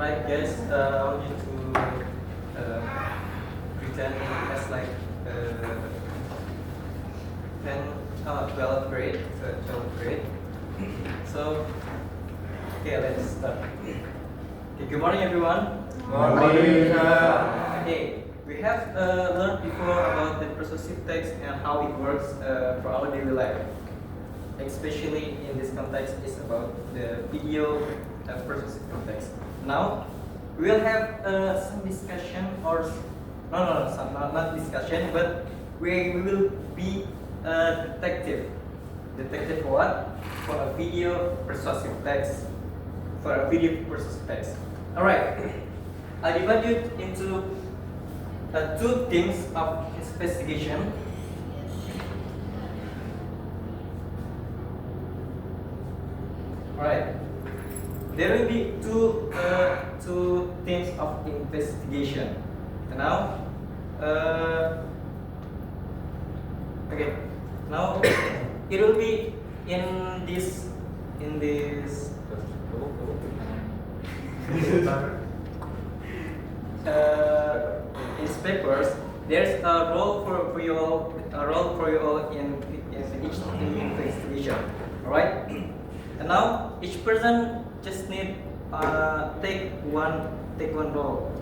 Right, guys, I want you to pretend as like 12th grade. 12th grade. So, okay, let's start. Okay, good morning, everyone. Morning. Okay, we have learned before about the persuasive text and how it works for our daily life. Especially in this context, is about the video persuasive context. Now, we will have some discussion, or not discussion, but we will be a detective. Detective for what? For a video persuasive text. For a video persuasive text. All right. I divide it into two themes of investigation. Right. There will be two themes of investigation. And now, okay. Now it will be in this these papers. There's a role for you all. In each investigation. All right. And now each person just need take one role.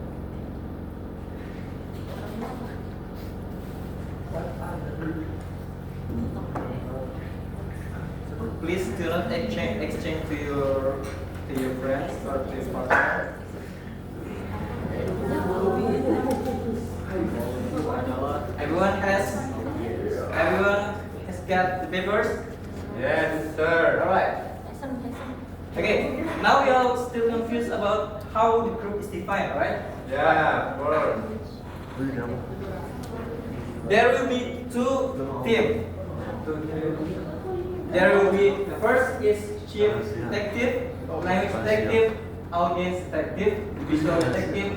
Please do not exchange to your friends or to your partner. Everyone has got the papers. Yes, sir. All right. Okay, now we are still confused about how the group is defined, right? Yeah, of course. There will be two teams. There will be, the first is chief detective, language detective, audience detective, visual detective,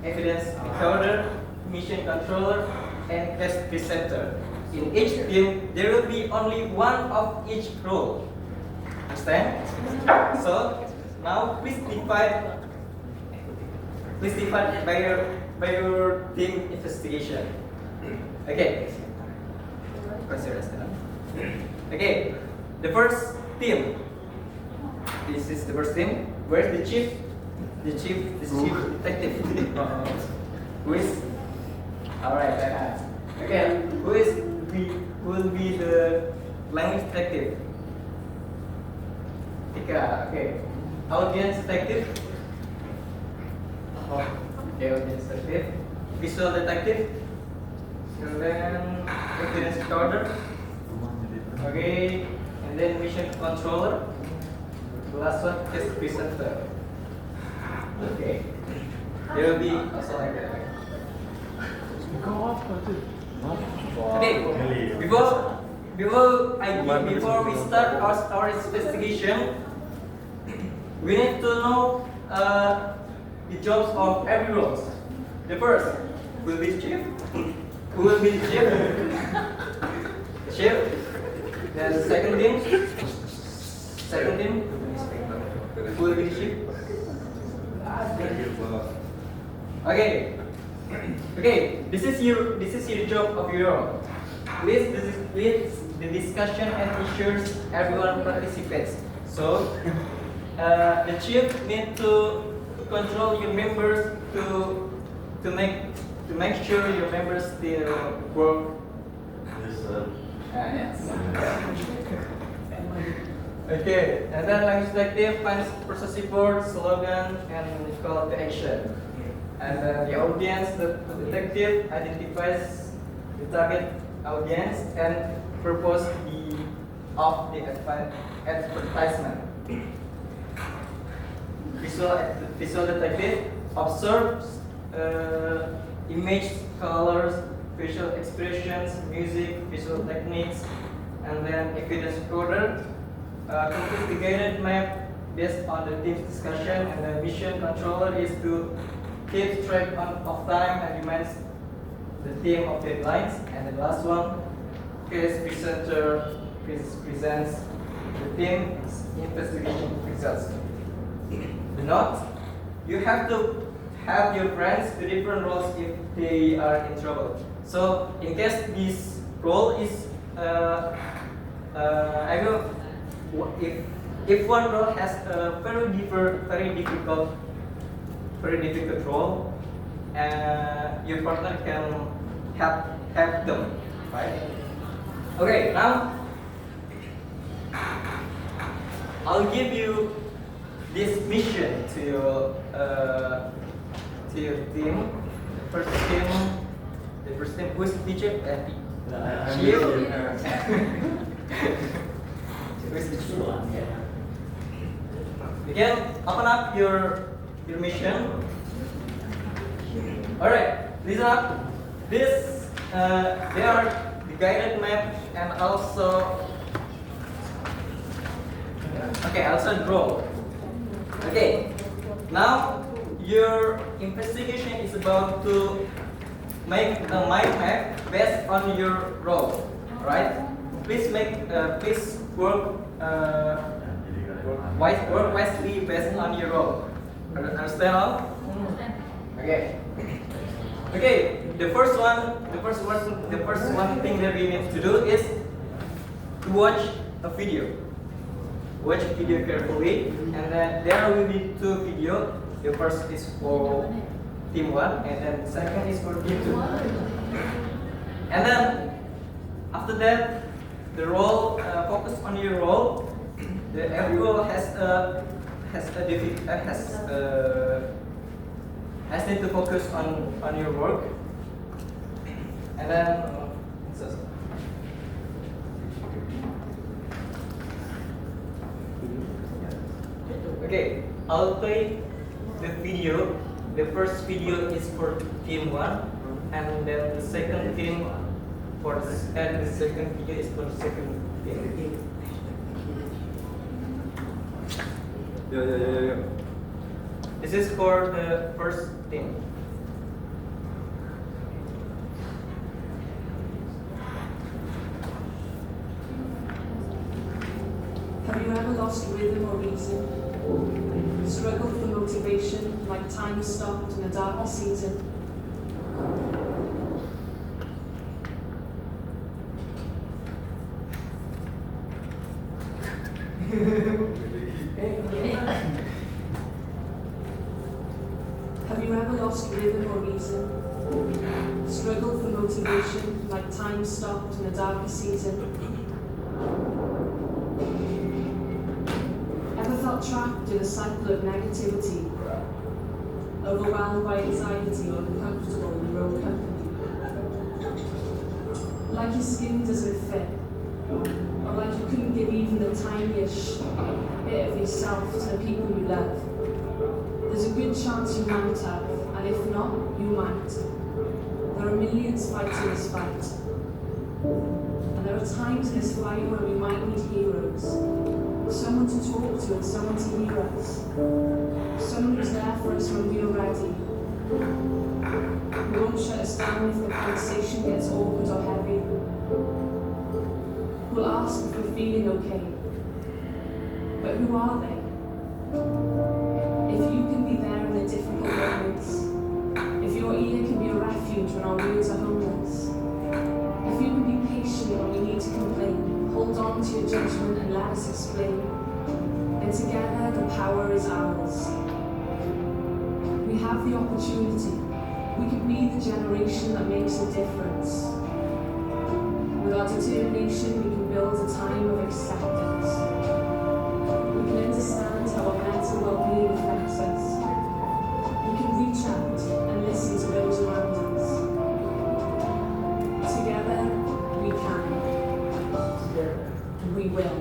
evidence recorder, mission controller, and test presenter. In each team, there will be only one of each role. Understand? So now please divide by your team investigation. Okay. Okay. The first team. This is the first team. Where's the chief? The chief detective. Who is? All right. Okay. Who will be the language detective? Okay. Audience detective. Okay, audience detective. Visual detective. And then evidence recorder. Okay. And then mission controller. The last one test presenter. Okay. There will be also like that. Okay. Before we start our investigation, we need to know the jobs of every role. The first will be chief. Who will be the chief? Chief. Then the second team. Who will be the chief? Okay. This is your job of your own. Please the discussion and ensures everyone participates. So the chief need to control your members to make sure your members still work. Yes, sir. Yes. Okay, and then language detective finds persuasive words, slogan, and call to action. And then the audience, the detective identifies the target audience and propose the advertisement. Visual detective observes image, colors, facial expressions, music, visual techniques, and then evidence recorder completes the guided map based on the team's discussion, and the mission controller is to keep track of time and reminds the team of deadlines. And the last one, case presenter presents the team's investigation results. The note, you have to have your friends do different roles if they are in trouble. So in case this role is I will if one role has a very difficult role, your partner can help them, right? Okay, now I'll give you this mission to your team. The first team, who's the teacher? I'm You. Who's the teacher? You can open up your mission. All right, listen up. This they are the guided map and also also draw. Okay, now your investigation is about to make a mind map based on your role, right? Please work wisely based on your role. Understand all? Okay. Okay. The first one thing that we need to do is to watch a video. Watch a video carefully, and then there will be two videos. The first is for team 1, and then the second is for team 2. And then after that, the role focus on your role. Every role has need to focus on your work, and then okay, I'll play the video. The first video is for team 1, and then the second team and the second video is for the second team. Yeah. This is for the first team. Have you ever lost rhythm or reason? Struggled for motivation, like time stopped in a darker season? Have you ever lost rhythm or reason? Struggled for motivation, like time stopped in a darker season? Ever felt trapped in a cycle of negativity? Overwhelmed by anxiety or uncomfortable in your own company? Like your skin doesn't fit? Or like you couldn't give even the tiniest bit of yourself to the people you love? There's a good chance you might have, and if not, you might. There are millions fighting this fight. And there are times in this fight where we might need heroes. Someone to talk to and someone to hear us. Someone who's there for us when we are ready. Who won't shut us down if the conversation gets awkward or heavy. Who'll ask if we're feeling okay. But who are they? If you can be there in the difficult moments, if your ear can be a refuge when our words are homeless, if you can be patient when we need to complain, hold on to your judgment and let us explain, then together the power is ours. We have the opportunity. We can be the generation that makes a difference. With our determination, we can build a time of acceptance. We can understand how our mental well-being affects us. We can reach out and listen to those around us. Together, we can. We will.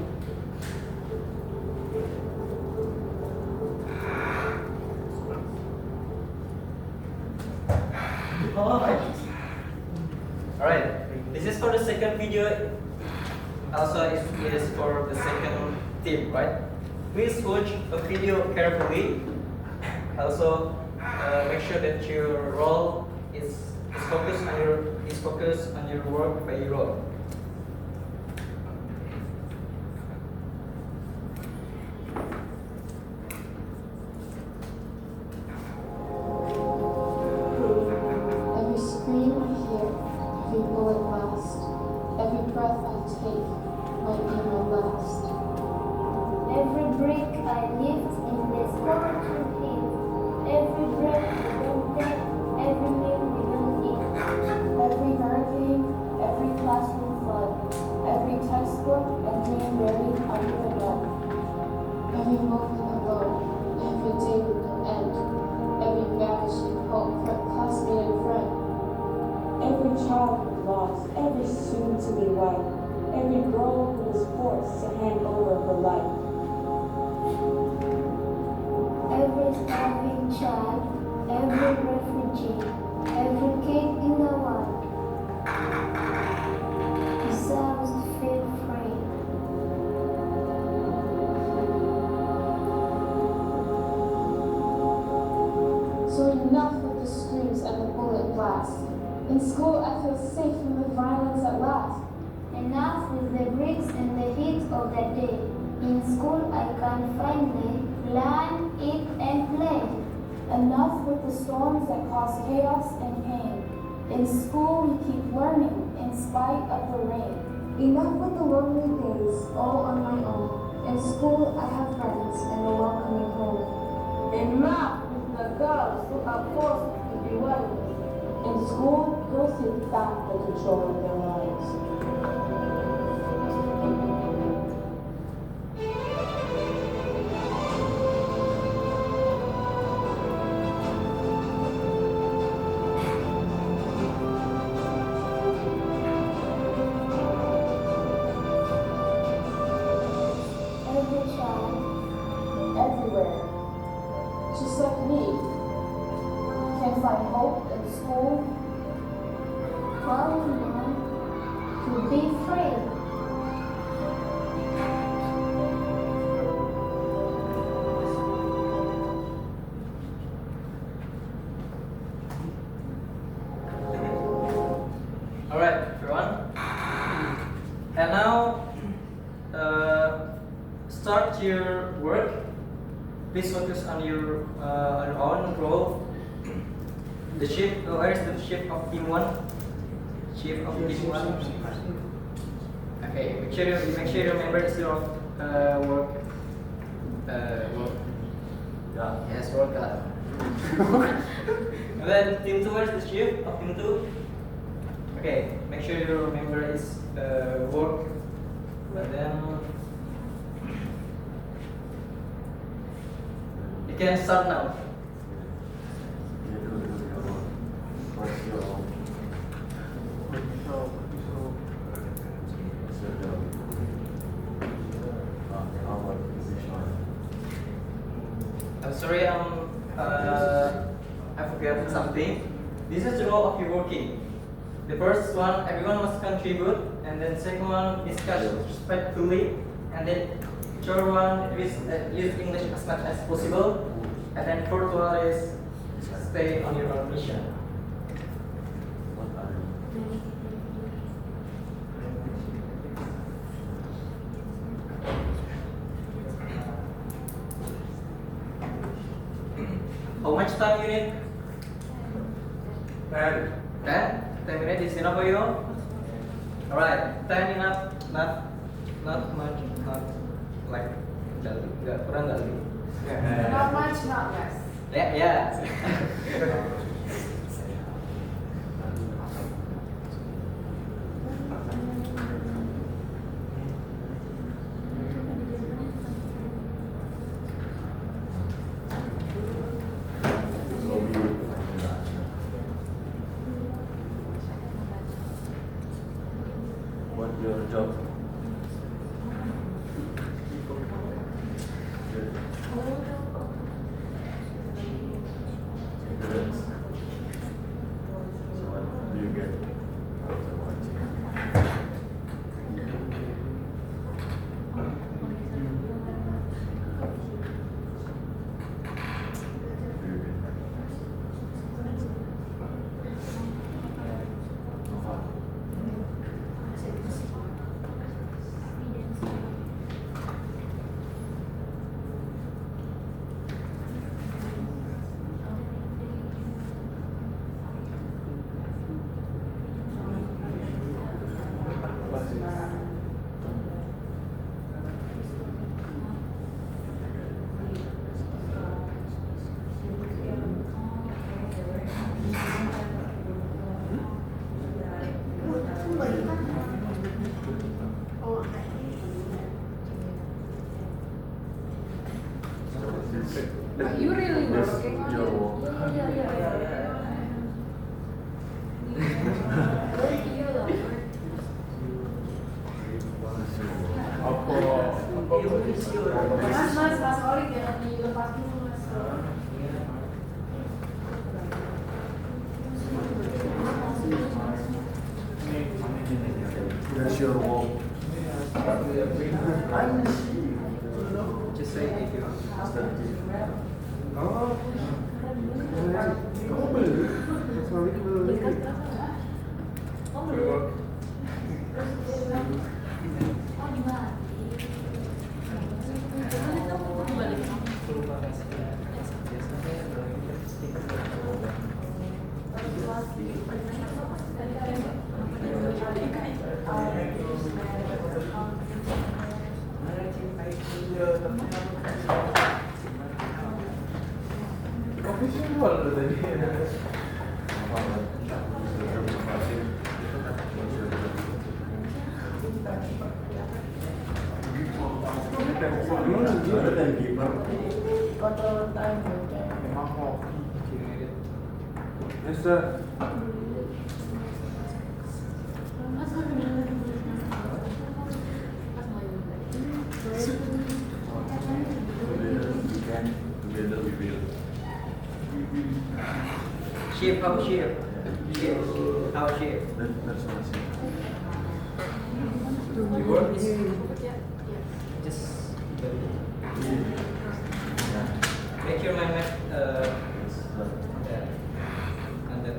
Alright, this is for the second video. Also, it is for the second team, right? Please watch a video carefully. Also, make sure that your role is focused on your work by your role. Every brick I lift in this world to hit. Every breath we don't take, every meal we don't eat. Every hurricane, every classroom flood, every textbook and dream buried under the mud. Every moment alone, every day with no end, every vanishing hope for a classmate and friend. Every child who lost, every soon-to-be wife, every girl who was forced to hand over her life. Every starving child, every refugee, every kid in the world deserves to feel free. So enough with the screams and the bullet blasts. In school, I feel safe from the violence at last. Enough with the bricks and the heat of that day. In school, I can finally learn, eat, and play. Enough with the storms that cause chaos and pain. In school, we keep learning in spite of the rain. Enough with the lonely days, all on my own. In school, I have friends and a welcoming home. Enough with the girls who are forced to be wild. In school, girls take back the control of their lives. Every child, Everywhere, Just like me, can find hope in school. falling down to be free. Alright, everyone. And now, start your work. Please focus on your own role. The shift, where is the shift of team 1? Shift of team 1. Okay, make sure you remember the zero of work. Work. Yeah. Yes, work. And then team 2, where's the shift of team 2? Okay, make sure you remember it's work. But then you can start now. What's your I'm sorry, I forgot something. This is the role of your working. The first one, everyone must contribute, and then second one, discuss respectfully, and then third one is use English as much as possible, and then fourth one is stay on your own mission. How much time you need? 10? 10 minutes is enough for you? Alright, 10 enough, not much, not like kurang dari. Not much, not less. Yeah. What's your job? Good. So what do you get after watching? Do you get Are you really Yes, working on your it? work. Mas Kholiq jangan dilepas dulu mas. That's your work. Just say thank you. Oh. Kamu beli? Sorry, beli. Good work. Official tadi. Control time. Yes, sir. Together we will. Shape, how shape? Shape, how shape? That's what I said. You work is just make your mind and then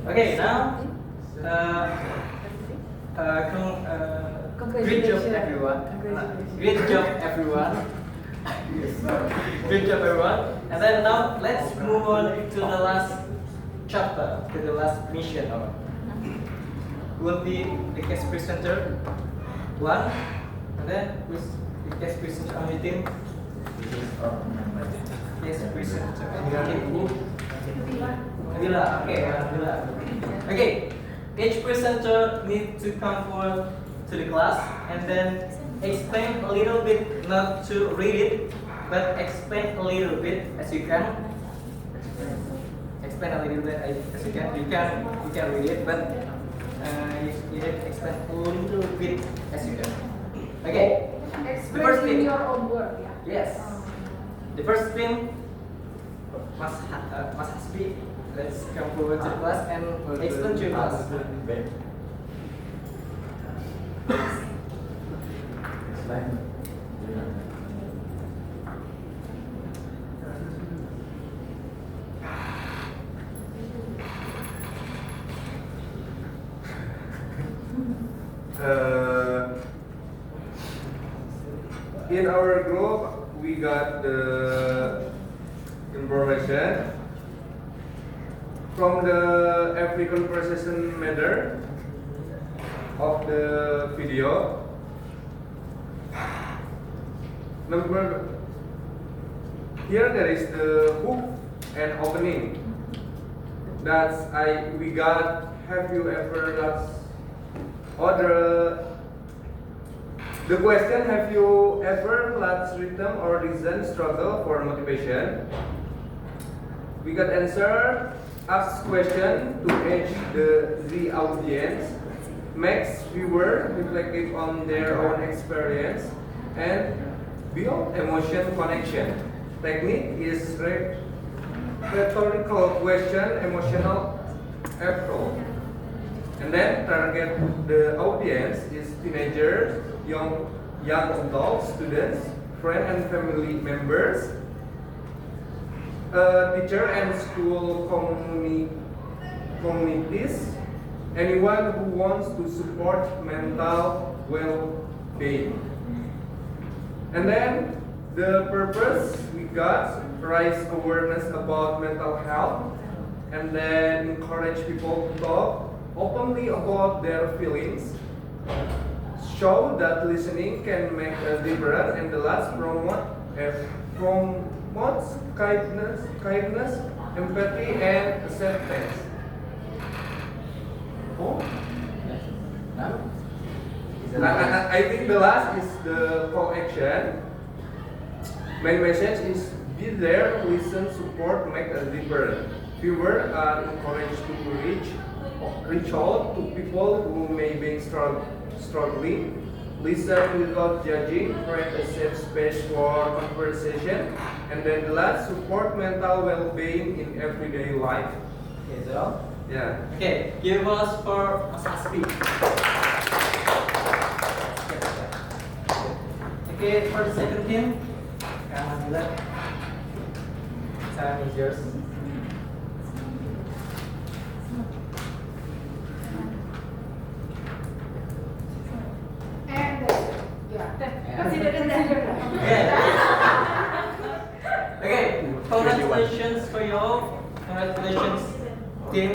okay, now great job everyone. Great job everyone. Great job everyone. And then now let's move on to the last chapter, to the last mission. Will be the guest presenter one, and then with the guest presenter on the team. Guest presenter. Bila, okay, Bila. Okay, each presenter needs to come forward to the class and then explain a little bit, not to read it, but explain a little bit as you can. Explain a little bit as you can. You can read it, but you need to explain a little bit as you can. Okay. The first Explain in thing. your own word, ya. Yes. The first thing, Mas Hasbi, let's come forward to the class and explain to your class. In our group, we got the information from the every conversation matter of the video. Here there is the hook and opening. We got. Have you ever got the question, have you ever let rhythm or reason struggle for motivation? We got answer, ask question to edge the audience, makes viewer reflective on their own experience, and build emotion connection. Technique is rhetorical question, emotional approach. And then target the audience is teenagers, young adults, students, friends and family members, teacher and school communities, anyone who wants to support mental well-being. And then the purpose we got, raise awareness about mental health, and then encourage people to talk openly about their feelings. Show that listening can make a difference, and the last promotes kindness, empathy, and acceptance. Oh, now I think the last is the call action. Main message is be there, listen, support, make a difference. Viewers are encouraged to reach out to people who may be struggling. Listen without judging, create a safe space for conversation, and then the last, support mental well-being in everyday life. okay, so Yeah. okay, give us for Asaspi. Okay, for the second team, time is yours.